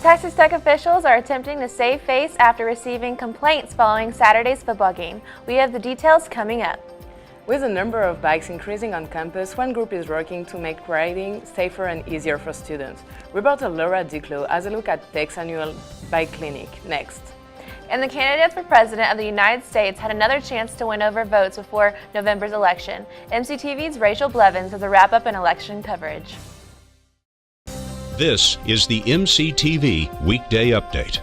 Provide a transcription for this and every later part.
Texas Tech officials are attempting to save face after receiving complaints following Saturday's football game. We have the details coming up. With the number of bikes increasing on campus, one group is working to make riding safer and easier for students. Reporter Laura Duclos has a look at Tech's annual bike clinic. Next. And the candidate for president of the United States had another chance to win over votes before November's election. MCTV's Rachel Blevins has a wrap-up in election coverage. This is the MCTV Weekday Update.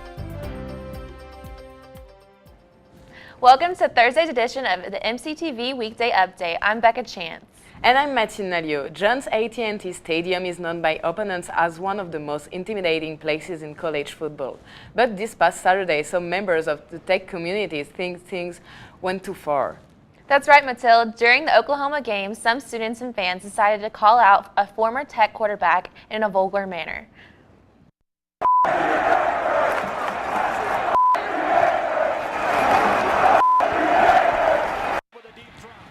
Welcome to Thursday's edition of the MCTV Weekday Update. I'm Becca Chance. And I'm Mathilde Nalliod. Chant's AT&T Stadium is known by opponents as one of the most intimidating places in college football. But this past Saturday, some members of the Tech community think things went too far. That's right, Mathilde. During the Oklahoma game, some students and fans decided to call out a former Tech quarterback in a vulgar manner.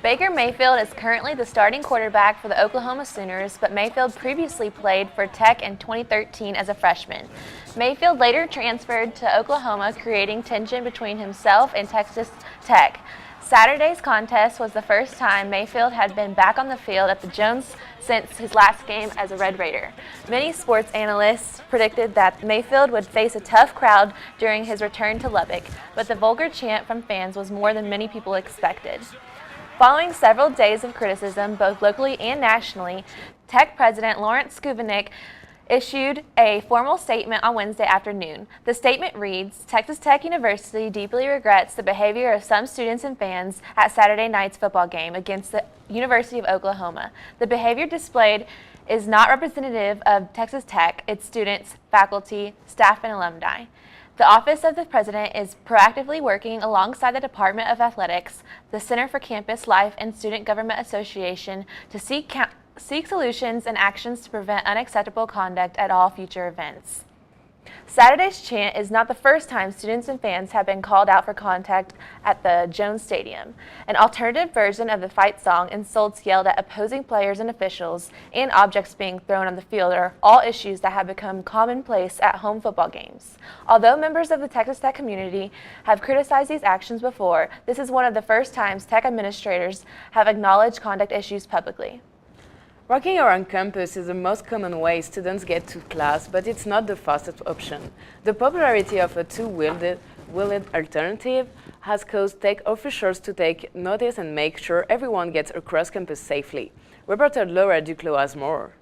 Baker Mayfield is currently the starting quarterback for the Oklahoma Sooners, but Mayfield previously played for Tech in 2013 as a freshman. Mayfield later transferred to Oklahoma, creating tension between himself and Texas Tech. Saturday's contest was the first time Mayfield had been back on the field at the Jones since his last game as a Red Raider. Many sports analysts predicted that Mayfield would face a tough crowd during his return to Lubbock, but the vulgar chant from fans was more than many people expected. Following several days of criticism, both locally and nationally, Tech President Lawrence Skubenick issued a formal statement on Wednesday afternoon. The statement reads, Texas Tech University deeply regrets the behavior of some students and fans at Saturday night's football game against the University of Oklahoma. The behavior displayed is not representative of Texas Tech, its students, faculty, staff, and alumni. The Office of the President is proactively working alongside the Department of Athletics, the Center for Campus Life, and Student Government Association to seek solutions and actions to prevent unacceptable conduct at all future events. Saturday's chant is not the first time students and fans have been called out for contact at the Jones Stadium. An alternative version of the fight song insults yelled at opposing players and officials, and objects being thrown on the field are all issues that have become commonplace at home football games. Although members of the Texas Tech community have criticized these actions before, this is one of the first times Tech administrators have acknowledged conduct issues publicly. Walking around campus is the most common way students get to class, but it's not the fastest option. The popularity of a two-wheeled alternative has caused Tech officials to take notice and make sure everyone gets across campus safely. Reporter Laura Duclos has more.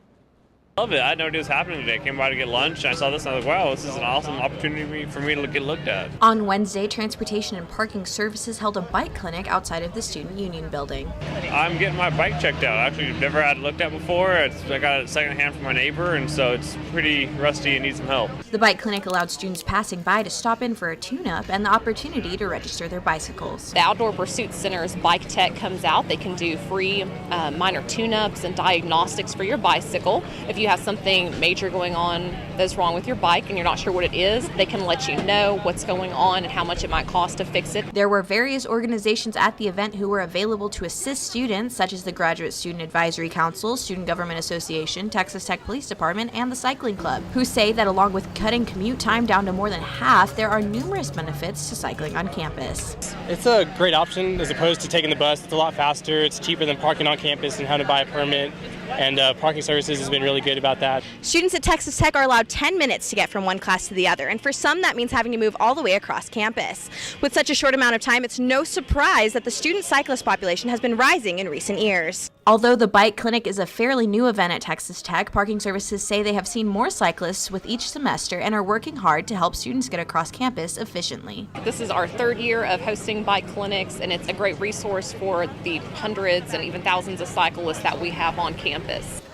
I love it. I had no idea what was happening today. I came by to get lunch, and I saw this, and I was like, wow, this is an awesome opportunity for me to get looked at. On Wednesday, Transportation and Parking Services held a bike clinic outside of the Student Union building. I'm getting my bike checked out. Actually, never had it looked at before. I got it secondhand from my neighbor, and so it's pretty rusty and needs some help. The bike clinic allowed students passing by to stop in for a tune-up and the opportunity to register their bicycles. The Outdoor Pursuit Center's Bike Tech comes out. They can do free minor tune-ups and diagnostics for your bicycle. If you have something major going on that's wrong with your bike and you're not sure what it is, they can let you know what's going on and how much it might cost to fix it. There were various organizations at the event who were available to assist students, such as the Graduate Student Advisory Council, Student Government Association, Texas Tech Police Department, and the Cycling Club, who say that along with cutting commute time down to more than half, there are numerous benefits to cycling on campus. It's a great option as opposed to taking the bus. It's a lot faster, it's cheaper than parking on campus and having to buy a permit. And Parking Services has been really good about that. Students at Texas Tech are allowed 10 minutes to get from one class to the other, and for some that means having to move all the way across campus. With such a short amount of time, it's no surprise that the student cyclist population has been rising in recent years. Although the bike clinic is a fairly new event at Texas Tech, Parking Services say they have seen more cyclists with each semester and are working hard to help students get across campus efficiently. This is our third year of hosting bike clinics, and it's a great resource for the hundreds and even thousands of cyclists that we have on campus.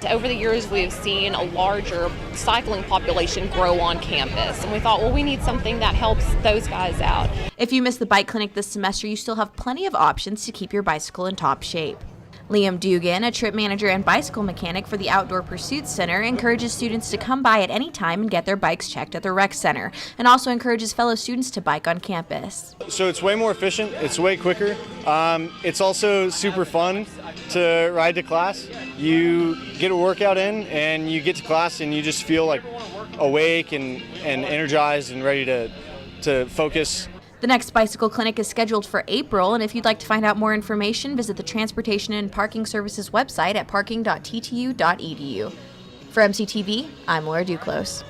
Over the years, we've seen a larger cycling population grow on campus, and we thought, well, we need something that helps those guys out. If you missed the bike clinic this semester, you still have plenty of options to keep your bicycle in top shape. Liam Dugan, a trip manager and bicycle mechanic for the Outdoor Pursuit Center, encourages students to come by at any time and get their bikes checked at the rec center, and also encourages fellow students to bike on campus. So it's way more efficient, it's way quicker. It's also super fun to ride to class. You get a workout in and you get to class and you just feel like awake and energized and ready to focus. The next bicycle clinic is scheduled for April, and if you'd like to find out more information, visit the Transportation and Parking Services website at parking.ttu.edu. For MCTV, I'm Laura Duclos.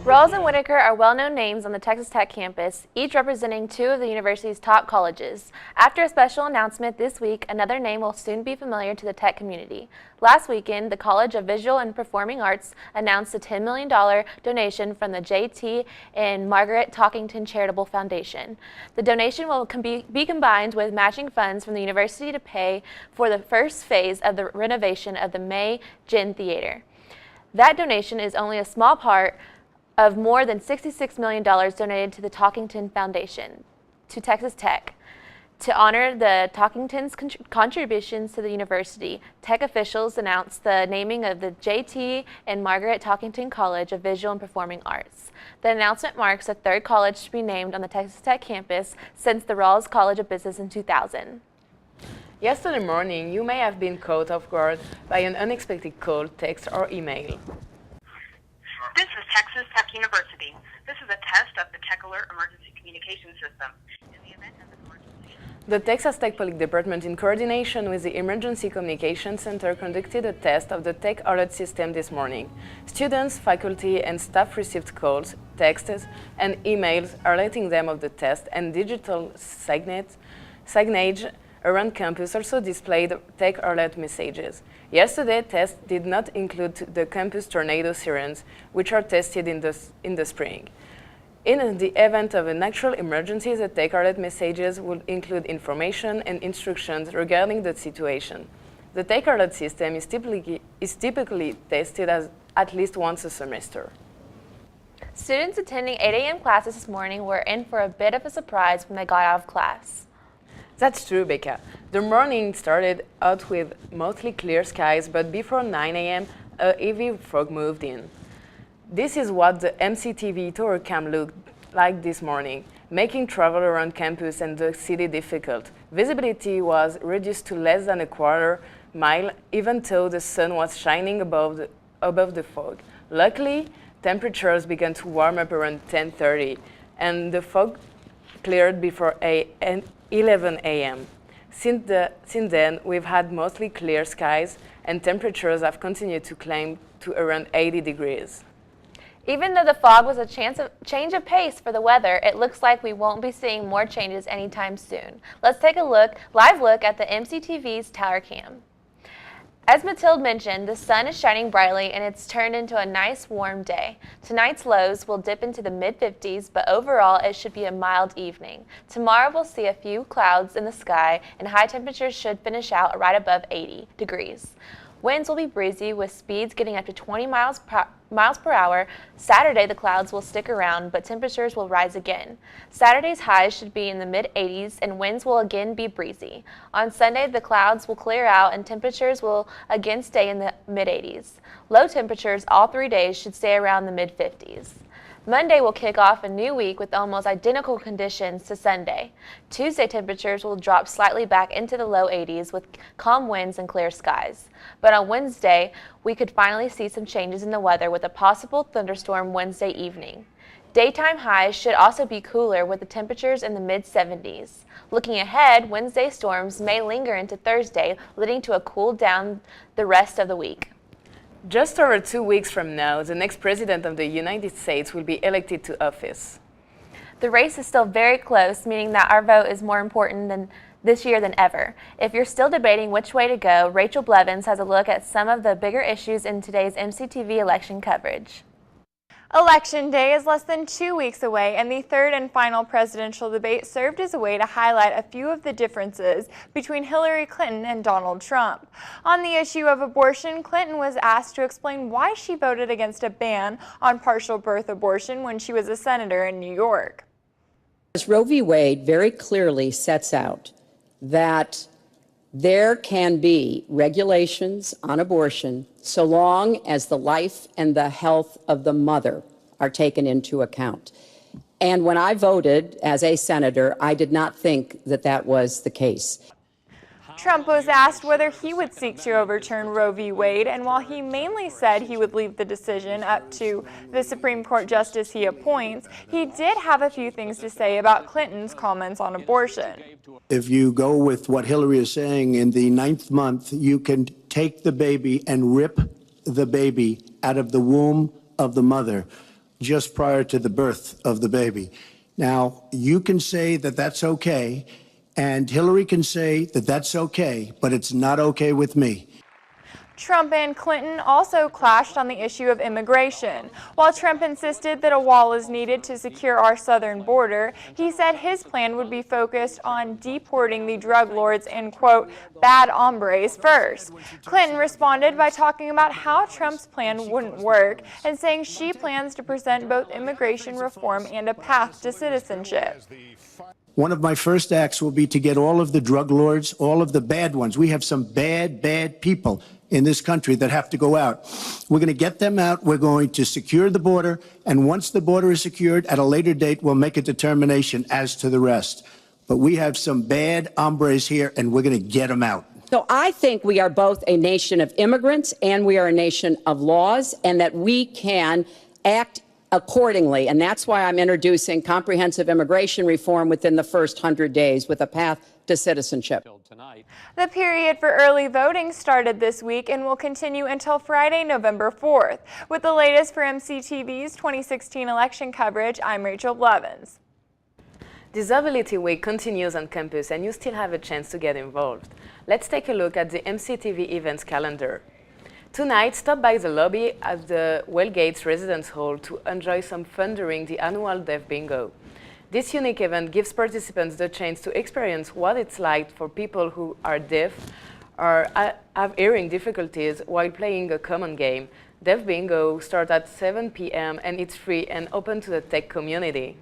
Rawls and Whitaker are well-known names on the Texas Tech campus, each representing two of the university's top colleges. After a special announcement this week, another name will soon be familiar to the Tech community. Last weekend, the College of Visual and Performing Arts announced a $10 million donation from the J.T. and Margaret Talkington Charitable Foundation. The donation will be combined with matching funds from the university to pay for the first phase of the renovation of the May Gin Theater. That donation is only a small part of more than $66 million donated to the Talkington Foundation to Texas Tech. To honor the Talkington's contributions to the university, Tech officials announced the naming of the J.T. and Margaret Talkington College of Visual and Performing Arts. The announcement marks the third college to be named on the Texas Tech campus since the Rawls College of Business in 2000. Yesterday morning, you may have been caught off guard by an unexpected call, text, or email. This is Texas Tech University. This is a test of the Tech Alert Emergency Communication System. In the event of an emergency, The Texas Tech Police Department, in coordination with the Emergency Communication Center, conducted a test of the Tech Alert system this morning. Students, faculty, and staff received calls, texts, and emails alerting them of the test, and digital signage around campus also displayed Tech Alert messages. Yesterday, tests did not include the campus tornado sirens, which are tested in the spring. In the event of a natural emergency, the Tech Alert messages will include information and instructions regarding the situation. The Tech Alert system is typically tested at least once a semester. Students attending 8 a.m. classes this morning were in for a bit of a surprise when they got out of class. That's true, Becca. The morning started out with mostly clear skies, but before 9 a.m., a heavy fog moved in. This is what the MCTV tower cam looked like this morning, making travel around campus and the city difficult. Visibility was reduced to less than a quarter mile, even though the sun was shining above the fog. Luckily, temperatures began to warm up around 10:30, and the fog cleared before 11 a.m. Since then, we've had mostly clear skies, and temperatures have continued to climb to around 80 degrees. Even though the fog was a change of pace for the weather, it looks like we won't be seeing more changes anytime soon. Let's take a live look at the MCTV's tower cam. As Mathilde mentioned, the sun is shining brightly and it's turned into a nice warm day. Tonight's lows will dip into the mid-50s, but overall it should be a mild evening. Tomorrow we'll see a few clouds in the sky and high temperatures should finish out right above 80 degrees. Winds will be breezy with speeds getting up to 20 miles per hour. Saturday, the clouds will stick around, but temperatures will rise again. Saturday's highs should be in the mid-80s and winds will again be breezy. On Sunday, the clouds will clear out and temperatures will again stay in the mid-80s. Low temperatures all 3 days should stay around the mid-50s. Monday will kick off a new week with almost identical conditions to Sunday. Tuesday temperatures will drop slightly back into the low 80s with calm winds and clear skies. But on Wednesday, we could finally see some changes in the weather with a possible thunderstorm Wednesday evening. Daytime highs should also be cooler with the temperatures in the mid-70s. Looking ahead, Wednesday storms may linger into Thursday, leading to a cool down the rest of the week. Just over 2 weeks from now, the next president of the United States will be elected to office. The race is still very close, meaning that our vote is more important this year than ever. If you're still debating which way to go, Rachel Blevins has a look at some of the bigger issues in today's MCTV election coverage. Election Day is less than 2 weeks away, and the third and final presidential debate served as a way to highlight a few of the differences between Hillary Clinton and Donald Trump. On the issue of abortion, Clinton was asked to explain why she voted against a ban on partial birth abortion when she was a senator in New York. As Roe v. Wade very clearly sets out that there can be regulations on abortion so long as the life and the health of the mother are taken into account. And when I voted as a senator, I did not think that that was the case. Trump was asked whether he would seek to overturn Roe v. Wade, and while he mainly said he would leave the decision up to the Supreme Court justice he appoints, he did have a few things to say about Clinton's comments on abortion. If you go with what Hillary is saying, in the 9th month, you can take the baby and rip the baby out of the womb of the mother just prior to the birth of the baby. Now, you can say that that's okay, and Hillary can say that that's okay, but it's not okay with me. Trump and Clinton also clashed on the issue of immigration. While Trump insisted that a wall is needed to secure our southern border, he said his plan would be focused on deporting the drug lords and, quote, bad hombres first. Clinton responded by talking about how Trump's plan wouldn't work and saying she plans to present both immigration reform and a path to citizenship. One of my first acts will be to get all of the drug lords, all of the bad ones. We have some bad people in this country that have to go out. We're going to get them out. We're going to secure the border. And once the border is secured, at a later date, we'll make a determination as to the rest. But we have some bad hombres here, and we're going to get them out. So I think we are both a nation of immigrants and we are a nation of laws, and that we can act accordingly. And that's why I'm introducing comprehensive immigration reform within the first 100 days with a path to citizenship. The period for early voting started this week and will continue until Friday, November 4th. With the latest for MCTV's 2016 election coverage, I'm Rachel Blevins. Disability Week continues on campus, and you still have a chance to get involved. Let's take a look at the MCTV events calendar. Tonight, stop by the lobby at the Wellgates Residence Hall to enjoy some fun during the annual Deaf Bingo. This unique event gives participants the chance to experience what it's like for people who are deaf or have hearing difficulties while playing a common game. Deaf Bingo starts at 7 p.m. and it's free and open to the tech community.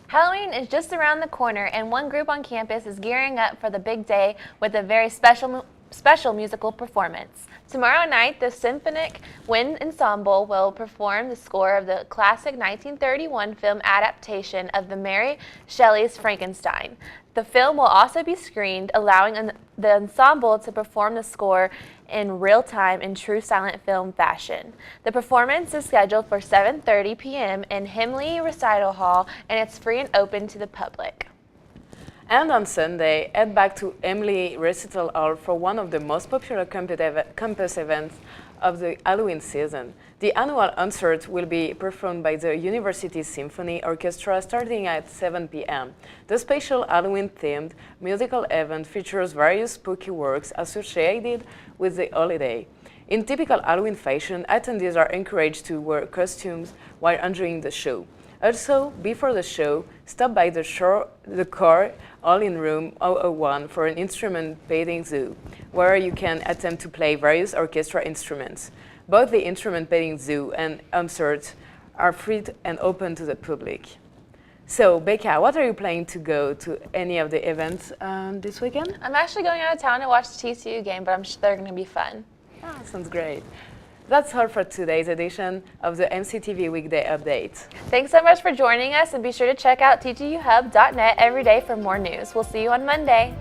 Halloween is just around the corner, and one group on campus is gearing up for the big day with a very special musical performance. Tomorrow night, the Symphonic Wind Ensemble will perform the score of the classic 1931 film adaptation of the Mary Shelley's Frankenstein. The film will also be screened, allowing the ensemble to perform the score in real time in true silent film fashion. The performance is scheduled for 7:30 p.m. in Himley Recital Hall, and it's free and open to the public. And on Sunday, head back to Emily Recital Hall for one of the most popular campus events of the Halloween season. The annual concert will be performed by the University Symphony Orchestra starting at 7 p.m. The special Halloween-themed musical event features various spooky works associated with the holiday. In typical Halloween fashion, attendees are encouraged to wear costumes while enjoying the show. Also, before the show, stop by the core all-in room 001 for an instrument painting zoo, where you can attempt to play various orchestra instruments. Both the instrument painting zoo and concerts are free and open to the public. So, Becca, what are you planning to go to any of the events this weekend? I'm actually going out of town to watch the TCU game, but I'm sure they're going to be fun. Ah, sounds great. That's all for today's edition of the MCTV Weekday Update. Thanks so much for joining us, and be sure to check out tguhub.net every day for more news. We'll see you on Monday.